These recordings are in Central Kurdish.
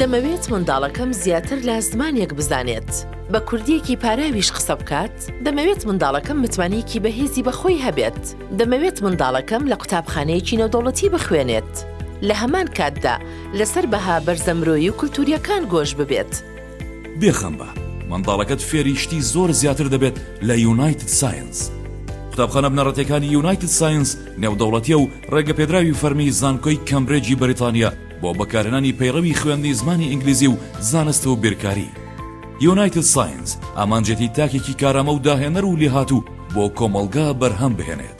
دەمەوێت منداڵەکەم زیاتر لە زمانێک بزانێت. بە کوردیەکی پاراویش قسە بکات، دەمەوێت منداڵەکەم متمانەیەکی بەهێزی بەخۆی هەبێت. دەمەوێت منداڵەکەم لە قوتابخانەیەکی نێودەوڵەتی بخوێنێت. لە هەمان کاتدا لەسەر بەها بەرزەمرۆیی و کولتوریەکان گۆش ببێت. بێخەمبە، منداڵەکەت فێری شتی زۆر زیاتر دەبێت لە یونایتد ساینس. قوتابخانە بنەڕەتەکانی یونایتد ساینس نێودەوڵەتیە و ڕێگەپێدراوی فەرمی زانکۆی کەمبرێجی بەریتانیا بۆ بەکارهێنانی پەیڕەوی خوێندنی زمانی ئینگلیزی و زانست و بیرکاری. یونایتد ساینس ئامانجێتی تاکێکی کارامە و داهێنەر و لێهاتوو بۆ کۆمەڵگا بەرهەم بهێنێت.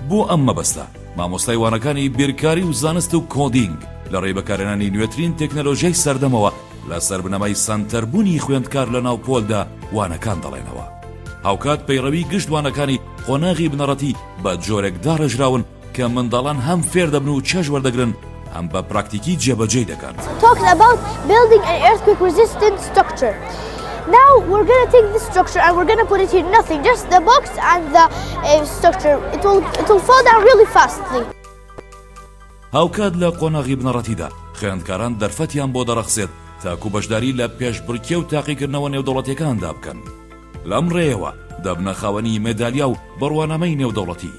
بۆ ئەم مەبەستە مامۆستای وانەکانی بیرکاری و زانست و کۆدینگ لە ڕێی بەکارهێنانی نوێترین تەکنەلۆژیای سەردەمەوە لەسەر بنەمای سەنتەربوونی خوێندکار لە ناوپۆلدا وانەکان دەڵێنەوە. هاوکات پەیڕەوی گشتوانەکانی قۆناغی بنەڕەتی بە جۆرێک داڕژراون کە منداڵان هەم فێر دەبن و چێژ وەردەگرن هەم بە پراکتیکی جێبەجێ دەکەن. Talking about building an earthquake resistant structure. Now we're going to take this structure and we're going to put it here. Nothing, just the box and the structure. It will fall down really fastly. هاوکات لە قۆناغی بنەڕەتیدا خوێندکاران دەرفەتیان بۆ دەرەخسێت تاکو بەشداری لە پێشبڕکێ و تاقیکردنەوە نێودەوڵەتیەکاندا بکەن. لەم ڕێیەوە دەبنە خاوەنی مێدالیا و بڕوانەمەی نێودەوڵەتی.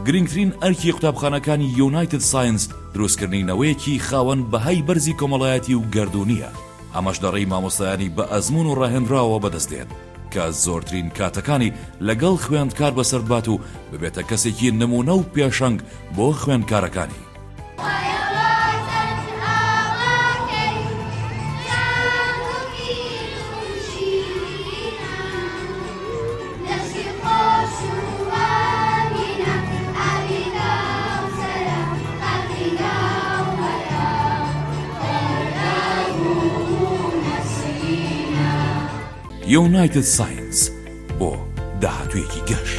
گرنگترین ئەرکی قوتابخانەکانی یونایتد ساینس دروستکردنەوەیەکی خاوەن بەهای بەرزی کۆمەڵایەتی و گەردوونیە. ئەمەش دەڕێی مامۆستایانی بە ئەزمون و ڕاهێنراوە بەدەستێت کە زۆرترین کاتەکانی لەگەڵ خوێندکار بەسەربات و ببێتە کەسێکی نمونە و پێشەنگ بۆ خوێندکارەکانی. یونایتد ساینس بۆ داهاتوویەکی گەش.